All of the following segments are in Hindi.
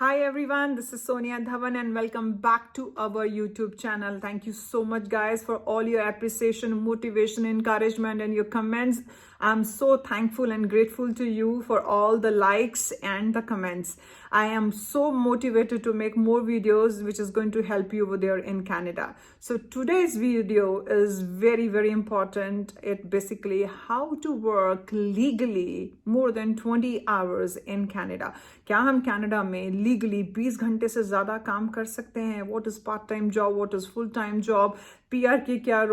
Hi everyone, this is Sonia Dhawan and welcome back to our YouTube channel. Thank you so much guys for all your appreciation, motivation, encouragement and your comments. I'm so thankful and grateful to you for all the likes and the comments. I am so motivated to make more videos which is going to help you over there in Canada. So today's video is very important. It basically how to work legally more than 20 hours in Canada. क्या हम कनाडा में लीगली 20 घंटे से ज़्यादा काम कर सकते हैं? What is part time job, what is full time job, PR के क्या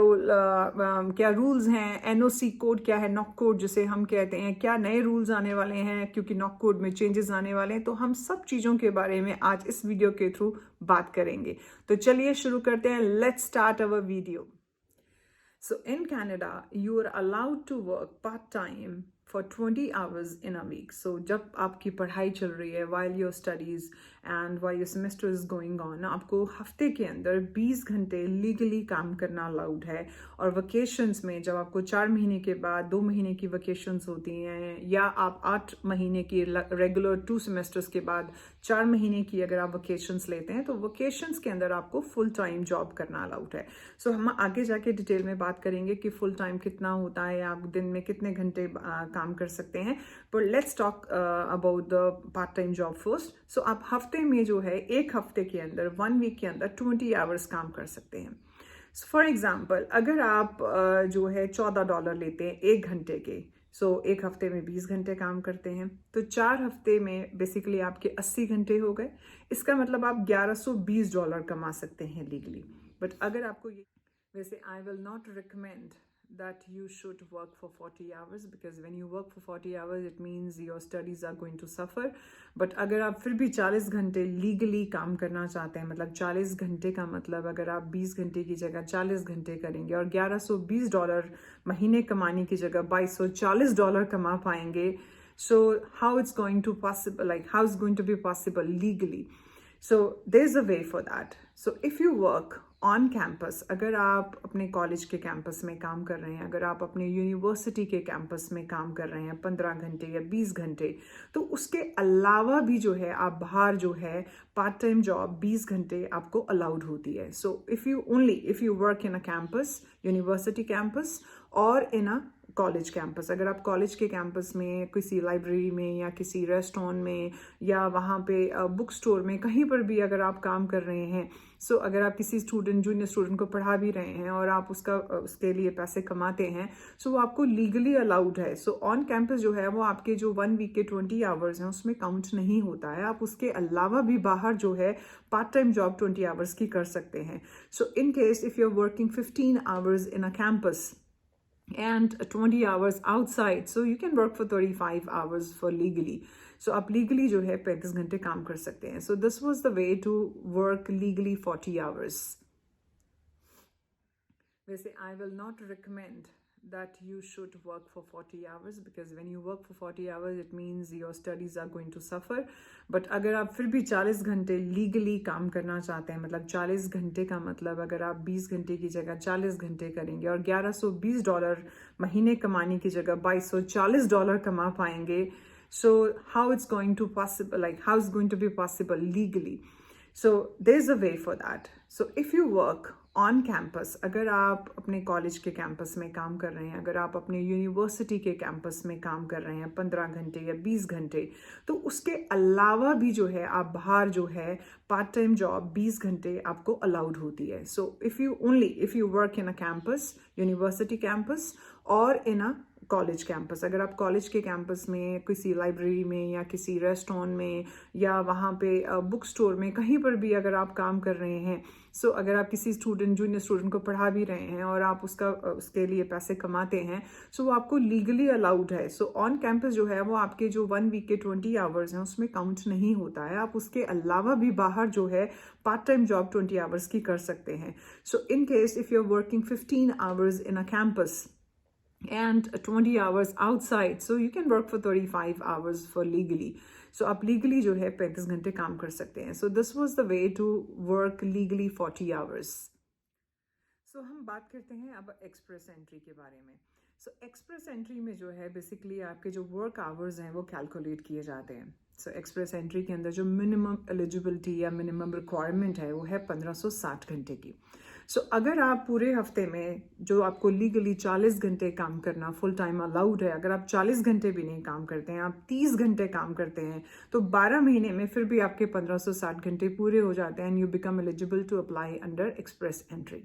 क्या रूल्स हैं, एनओसी कोड क्या है, नॉक कोड जिसे हम कहते हैं, क्या नए रूल्स आने वाले हैं क्योंकि नॉक कोड में चेंजेस आने वाले हैं। तो हम सब चीज़ों के बारे में आज इस वीडियो के थ्रू बात करेंगे। तो चलिए शुरू करते हैं। Let's start our video. So in Canada, you are allowed to work part-time for 20 hours in a week. So जब आपकी पढ़ाई चल रही है, while your studies and while your semester is going on, आपको हफ्ते के अंदर 20 घंटे लीगली काम करना अलाउड है। और वकेशंस में जब आपको 4 महीने के बाद 2 महीने की वकेशंस होती हैं या आप 8 महीने की रेगुलर 2 सेमेस्टर्स के बाद 4 महीने की अगर आप वकेशंस लेते हैं तो वकेशंस के अंदर आपको फुल टाइम जॉब करना अलाउड है। सो हम आगे जाके डिटेल में बात करेंगे कि फुल टाइम कितना होता है, आप दिन में कितने घंटे काम कर सकते हैं। पर let's talk about the part time job first. So आप हफ्ते में जो है एक हफ्ते के अंदर 1 वीक के अंदर 20 आवर्स काम कर सकते हैं। फॉर एग्जाम्पल अगर आप जो है $14 लेते हैं 1 घंटे के, एक हफ्ते में 20 घंटे काम करते हैं तो 4 हफ्ते में बेसिकली आपके 80 घंटे हो गए। इसका मतलब आप $1120 कमा सकते हैं लीगली। बट अगर आपको ये वैसे I will not recommend that you should work for 40 hours because when you work for 40 hours it means your studies are going to suffer. but अगर आप फिर भी 40 घंटे लीगली काम करना चाहते हैं, मतलब 40 घंटे का मतलब अगर आप 20 घंटे की जगह 40 घंटे करेंगे और $1120 महीने कमाने की जगह $2240 कमा पाएंगे, so how it's going to possible, like how it's going to be possible legally? So there's a way for that. So if you work on campus, अगर आप अपने कॉलेज के कैंपस में काम कर रहे हैं, अगर आप अपने यूनिवर्सिटी के कैंपस में काम कर रहे हैं 15 घंटे या 20 घंटे, तो उसके अलावा भी जो है आप बाहर जो है पार्ट टाइम जॉब 20 घंटे आपको अलाउड होती है। So if you work in a campus, university campus और इन अ कॉलेज कैंपस, अगर आप कॉलेज के कैंपस में किसी लाइब्रेरी में या किसी रेस्टोरेंट में या वहाँ पे बुक स्टोर में कहीं पर भी अगर आप काम कर रहे हैं, अगर आप किसी जूनियर स्टूडेंट को पढ़ा भी रहे हैं और आप उसके लिए पैसे कमाते हैं, वो आपको लीगली अलाउड है। ऑन कैंपस जो है वो आपके जो 1 वीक के 20 आवर्स हैं उसमें काउंट नहीं होता है। आप उसके अलावा भी बाहर जो है पार्ट टाइम जॉब 20 आवर्स की कर सकते हैं। In case if you are working 15 hours in a campus and 20 hours outside, so you can work for 35 hours for legally. आप legally जो है 35 घंटे काम कर सकते हैं। this was the way to work legally 40 hours. वैसे I will not recommend that you should work for 40 hours because when you work for 40 hours it means your studies are going to suffer. but अगर आप फिर भी 40 घंटे लीगली काम करना चाहते हैं, मतलब 40 घंटे का मतलब अगर आप 20 घंटे की जगह 40 घंटे करेंगे और $1120 महीने कमाने की जगह $2240 कमा पाएंगे, so how it's going to possible, like how it's going to be possible legally? there's a way for that. if you work on campus, अगर आप अपने कॉलेज के कैंपस में काम कर रहे हैं, अगर आप अपने यूनिवर्सिटी के कैंपस में काम कर रहे हैं 15 घंटे या 20 घंटे, तो उसके अलावा भी जो है आप बाहर जो है पार्ट टाइम जॉब 20 घंटे आपको अलाउड होती है। If you work in a campus, university campus और इन अ कॉलेज कैंपस, अगर आप कॉलेज के कैंपस में किसी लाइब्रेरी में या किसी रेस्टोरेंट में या वहाँ पे बुक स्टोर में कहीं पर भी अगर आप काम कर रहे हैं, अगर आप किसी जूनियर स्टूडेंट को पढ़ा भी रहे हैं और आप उसके लिए पैसे कमाते हैं, वो आपको लीगली अलाउड है। ऑन कैंपस जो है वो आपके जो 1 वीक के 20 आवर्स हैं उसमें काउंट नहीं होता है। आप उसके अलावा भी बाहर जो है पार्ट टाइम जॉब 20 आवर्स की कर सकते हैं। In case if you are working 15 hours in a campus and 20 hours outside, so you can work for 35 hours for legally. आप legally जो है 35 घंटे काम कर सकते हैं। this was the way to work legally 40 hours. हम बात करते हैं अब एक्सप्रेस एंट्री के बारे में। एक्सप्रेस एंट्री में जो है बेसिकली आपके जो वर्क आवर्स हैं वो कैलकुलेट किए जाते हैं। सो एक्सप्रेस एंट्री के अंदर जो मिनिमम एलिजिबिलिटी या मिनिमम रिक्वायरमेंट है वो है 1560 घंटे की। सो अगर आप पूरे हफ्ते में जो आपको लीगली 40 घंटे काम करना फुल टाइम अलाउड है, अगर आप 40 घंटे भी नहीं काम करते हैं, आप 30 घंटे काम करते हैं, तो 12 महीने में फिर भी आपके 1560 घंटे पूरे हो जाते हैं and you become eligible to apply under express entry.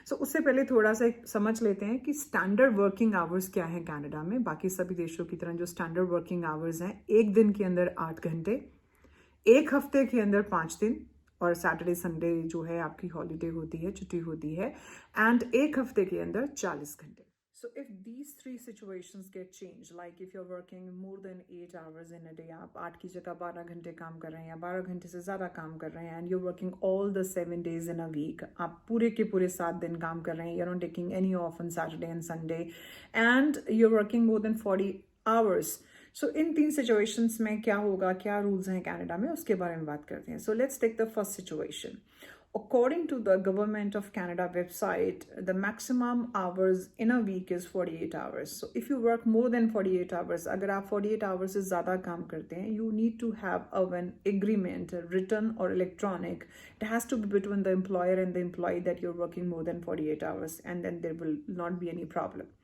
So उससे पहले थोड़ा सा समझ लेते हैं कि स्टैंडर्ड वर्किंग आवर्स क्या है कनाडा में। बाकी सभी देशों की तरह जो स्टैंडर्ड वर्किंग आवर्स हैं, एक दिन के अंदर 8 घंटे, एक हफ्ते के अंदर 5 दिन, और सैटरडे संडे जो है आपकी हॉलीडे होती है, छुट्टी होती है, एंड एक हफ्ते के अंदर 40 घंटे। So if these three situations get changed, like if you're working more than 8 hours in a day, आप 8 की जगह 12 घंटे काम कर रहे हैं या 12 घंटे से ज़्यादा काम कर रहे हैं, and you're working all the 7 days in a week, आप पूरे के पूरे 7 दिन काम कर रहे हैं, you're not taking any off on Saturday and Sunday, and you're working more than 40 hours. So in 3 situations में क्या होगा, क्या रूल्स हैं कनाडा में, उसके बारे में बात करते हैं। So let's take the first situation. According to the Government of Canada website, the maximum hours in a week is 48 hours. So if you work more than 48 hours, अगर आप 48 hours से ज़्यादा काम करते हैं, you need to have an agreement, written or electronic. It has to be between the employer and the employee that you're working more than 48 hours, and then there will not be any problem.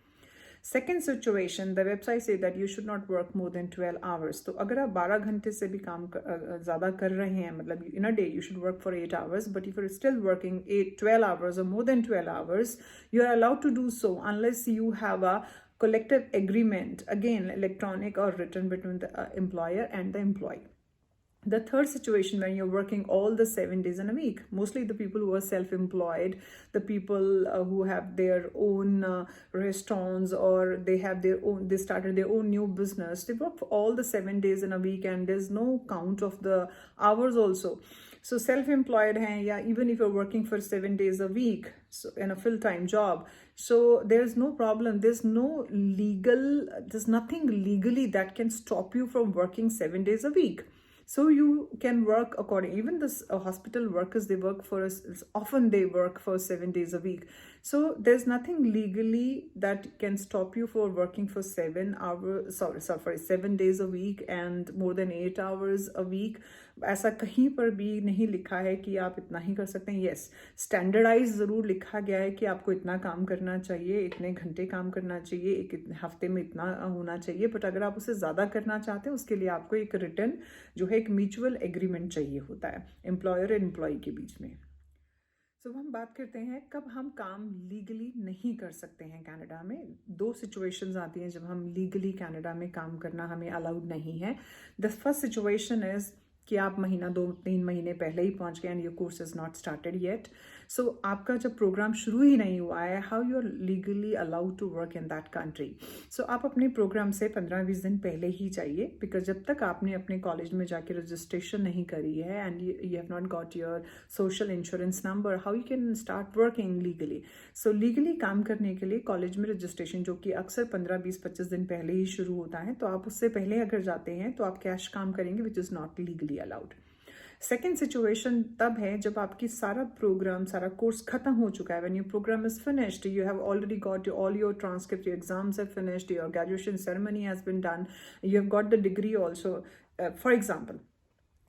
Second situation, the website say that you should not work more than 12 hours. तो अगर आप 12 घंटे से भी काम ज़्यादा कर रहे हैं, मतलब in a day you should work for 8 hours, but if you are still working 12 hours और more than 12 hours, you are allowed to do so unless you have a collective agreement, again electronic or written, between the employer and the employee. The third situation, when you're working all the 7 days in a week, mostly the people who are self-employed, the people who have their own restaurants, or they started their own new business, they work for all the 7 days in a week and there's no count of the hours also. So self-employed hain, yeah, even if you're working for 7 days a week, so in a full-time job, so there's no problem. There's nothing legally that can stop you from working 7 days a week. So you can work according, even this hospital workers, they work for us, often they work for 7 days a week. So there's nothing legally that can stop you for working for 7 days a week and more than 8 hours a week. ऐसा कहीं पर भी नहीं लिखा है कि आप इतना ही कर सकते हैं। यस, स्टैंडर्डाइज ज़रूर लिखा गया है कि आपको इतना काम करना चाहिए, इतने घंटे काम करना चाहिए, एक हफ्ते में इतना होना चाहिए, बट अगर आप उसे ज़्यादा करना चाहते हैं उसके लिए आपको एक रिटर्न जो है, एक म्यूचुअल एग्रीमेंट चाहिए होता है एम्प्लॉयर और एम्प्लॉय के बीच में। तो हम बात करते हैं कब हम काम लीगली नहीं कर सकते हैं कनाडा में। 2 सिचुएशंस आती हैं जब हम लीगली कनाडा में काम करना हमें अलाउड नहीं है। द फर्स्ट सिचुएशन इज़ कि आप महीना 2-3 महीने पहले ही पहुंच गए and your course is not started yet. So आपका जब प्रोग्राम शुरू ही नहीं हुआ है, how you are legally allowed to work in that country. So आप अपने प्रोग्राम से 15-20 दिन पहले ही चाहिए, बिकॉज जब तक आपने अपने कॉलेज में जाके रजिस्ट्रेशन नहीं करी है and you have not got your social insurance number, how you can start working legally. So legally काम करने के लिए कॉलेज में रजिस्ट्रेशन, जो कि अक्सर 15-20-25 दिन पहले ही शुरू होता है, तो आप उससे पहले अगर जाते हैं तो आप कैश काम करेंगे, which is not legally allowed. Second situation तब है जब आपकी सारा प्रोग्राम, सारा कोर्स खत्म हो चुका है। When your program is finished, you have already got all your transcript, your exams have finished, your graduation ceremony has been done, you have got the degree also. For example,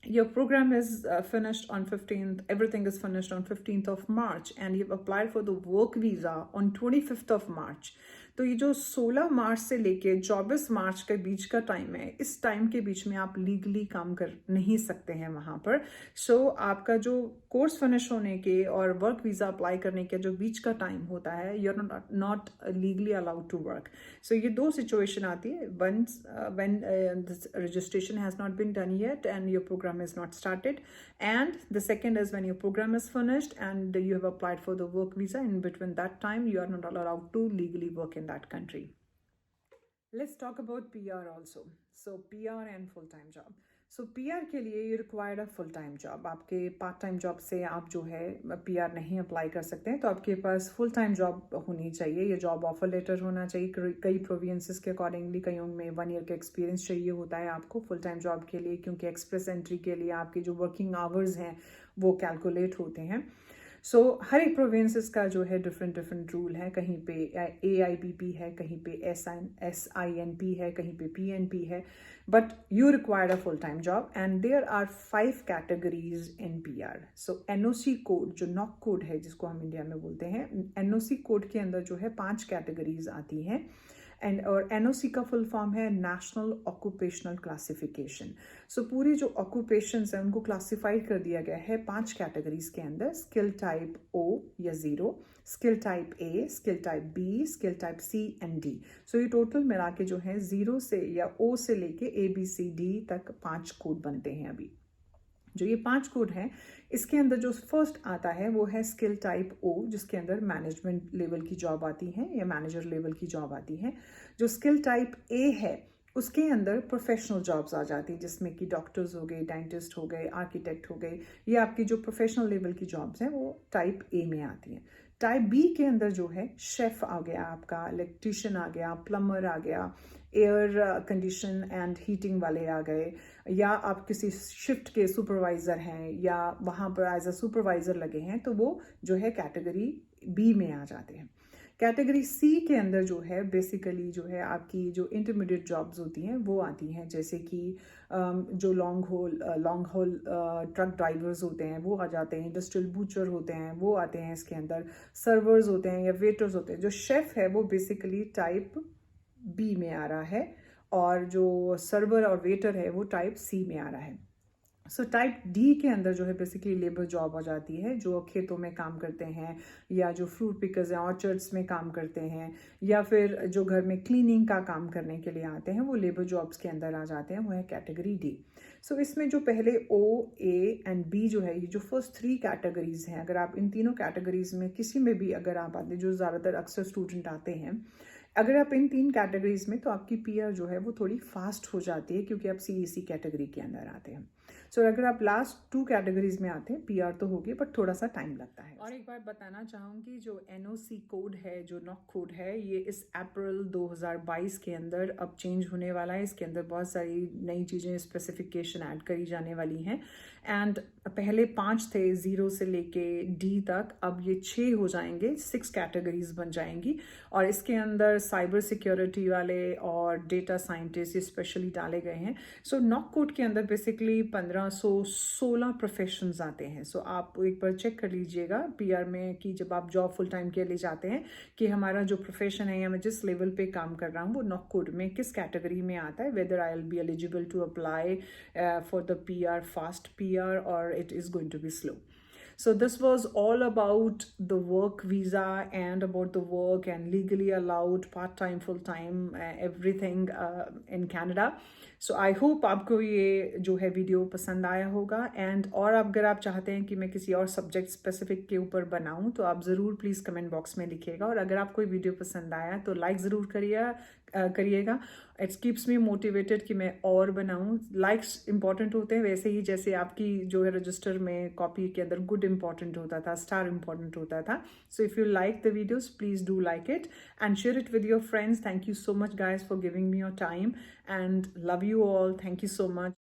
your program is finished on 15th, everything is finished on 15th of March, and you've applied for the work visa on 25th of March. तो ये जो 16 मार्च से लेके 24 मार्च के बीच का टाइम है, इस टाइम के बीच में आप लीगली काम कर नहीं सकते हैं वहाँ पर। सो आपका जो कोर्स फिनिश होने के और वर्क वीज़ा अप्लाई करने के जो बीच का टाइम होता है, you are not legally allowed to work. So ये 2 सिचुएशन आती है, once when registration has not been done yet and your program is not started, and the second is when your program is finished and you have applied for the work visa. In between that time, you are not allowed to legally work in that country. Let's talk about PR also. So PR and full-time job. So PR के लिए you required a full time job. आपके पार्ट टाइम जॉब से आप जो है PR नहीं अप्लाई कर सकते हैं, तो आपके पास फुल टाइम जॉब होनी चाहिए। ये जॉब ऑफर लेटर होना चाहिए कई प्रोविंसेस के अकॉर्डिंगली। कईयों में 1 ईयर का एक्सपीरियंस चाहिए होता है आपको फुल टाइम जॉब के लिए, क्योंकि एक्सप्रेस एंट्री के लिए आपके जो वर्किंग आवर्स हैं वो कैलकुलेट होते हैं। सो हर एक प्रोविंसेस का जो है डिफरेंट डिफरेंट रूल है, कहीं पे AIPP है, कहीं पे SINP है, कहीं पे PNP है, but you required a full time job and there are 5 categories in PR. So NOC code जो नॉक कोड है जिसको हम इंडिया में बोलते हैं, NOC कोड के अंदर जो है 5 कैटेगरीज आती हैं एंड और NOC का फुल फॉर्म है नेशनल ऑक्यूपेशनल क्लासिफिकेशन. सो पूरे जो ऑक्यूपेशंस हैं उनको क्लासिफाइड कर दिया गया है 5 कैटेगरीज के अंदर, स्किल टाइप O या 0, skill type A, skill type B, skill type C and D. सो ये टोटल मिला के जो है 0 से या O से लेके ABCD तक 5 कोड बनते हैं. अभी जो ये 5 कोड हैं इसके अंदर जो फर्स्ट आता है वो है स्किल टाइप O, जिसके अंदर मैनेजमेंट लेवल की जॉब आती है या मैनेजर लेवल की जॉब आती है. जो स्किल टाइप A है उसके अंदर प्रोफेशनल जॉब्स आ जाती हैं, जिसमें कि डॉक्टर्स हो गए, डेंटिस्ट हो गए, आर्किटेक्ट हो गए, ये आपकी जो प्रोफेशनल लेवल की जॉब्स हैं वो टाइप A में आती हैं. टाइप B के अंदर जो है शेफ आ गया, आपका इलेक्ट्रिशियन आ गया, प्लम्बर आ गया, एयर कंडीशन एंड हीटिंग वाले आ गए, या आप किसी शिफ्ट के सुपरवाइज़र हैं या वहाँ पर एज अ सुपरवाइज़र लगे हैं, तो वो जो है कैटेगरी B में आ जाते हैं. कैटेगरी C के अंदर जो है बेसिकली जो है आपकी जो इंटरमीडिएट जॉब्स होती हैं वो आती हैं, जैसे कि जो लॉन्ग हॉल ट्रक ड्राइवर्स होते हैं वो आ जाते हैं, इंडस्ट्रियल बूचर होते हैं वो आते हैं इसके अंदर, सर्वर्स होते हैं या वेटर्स होते हैं. जो शेफ़ है वो बेसिकली टाइप B में आ रहा है और जो सर्वर और वेटर है वो टाइप C में आ रहा है. सो टाइप D के अंदर जो है बेसिकली लेबर जॉब आ जाती है, जो खेतों में काम करते हैं या जो फ्रूट पिकर्स हैं ऑर्चर्ड्स में काम करते हैं, या फिर जो घर में क्लीनिंग का काम करने के लिए आते हैं वो लेबर जॉब्स के अंदर आ जाते हैं, वो है कैटेगरी D. सो इसमें जो पहले O, A एंड B जो है, ये जो फर्स्ट 3 कैटेगरीज हैं, अगर आप इन तीनों कैटेगरीज में किसी में भी अगर आप आते हैं, जो ज़्यादातर अक्सर स्टूडेंट आते हैं, अगर आप इन 3 कैटेगरीज में, तो आपकी PR जो है वो थोड़ी फास्ट हो जाती है क्योंकि आप CEC कैटेगरी के अंदर आते हैं. सो अगर आप लास्ट 2 कैटेगरीज में आते हैं PR तो होगी बट थोड़ा सा टाइम लगता है. और एक बार बताना चाहूँगी, जो NOC कोड है, जो नॉक कोड है, ये इस अप्रैल 2022 के अंदर अब चेंज होने वाला है. इसके अंदर बहुत सारी नई चीज़ें, स्पेसिफिकेशन ऐड करी जाने वाली हैं. एंड पहले 5 थे 0 से लेके D तक, अब ये 6 हो जाएंगे, 6 कैटेगरीज बन जाएंगी. और इसके अंदर साइबर सिक्योरिटी वाले और डेटा साइंटिस्ट स्पेशली डाले गए हैं. सो नॉक कोड के अंदर बेसिकली 1516 प्रोफेशंस आते हैं. सो आप एक बार चेक कर लीजिएगा PR में कि जब आप जॉब फुल टाइम के लिए जाते हैं कि हमारा जो प्रोफेशन है या मैं जिस लेवल पे काम कर रहा हूँ वो नॉक कोड में किस कैटेगरी में आता है, whether I will be eligible to apply for the PR, fast PR, or it is going to be slow. So this was all about the work visa and about the work and legally allowed part-time, full-time, everything in Canada. So I hope आपको ये जो है वीडियो पसंद आया होगा. एंड और अगर आप चाहते हैं कि मैं किसी और सब्जेक्ट स्पेसिफिक के ऊपर बनाऊं तो आप ज़रूर प्लीज़ कमेंट बॉक्स में लिखिएगा. और अगर आपको ये वीडियो पसंद आया तो लाइक ज़रूर करिएगा. इट कीप्स मी मोटिवेटेड कि मैं और बनाऊं. लाइक्स इंपॉर्टेंट होते हैं, वैसे ही जैसे आपकी जो है रजिस्टर में कॉपी के अंदर गुड इंपॉर्टेंट होता था, स्टार इंपॉर्टेंट होता था. So if you like the videos please do like it and share it with your friends. Thank you so much guys for giving me your time and love you all. Thank you so much.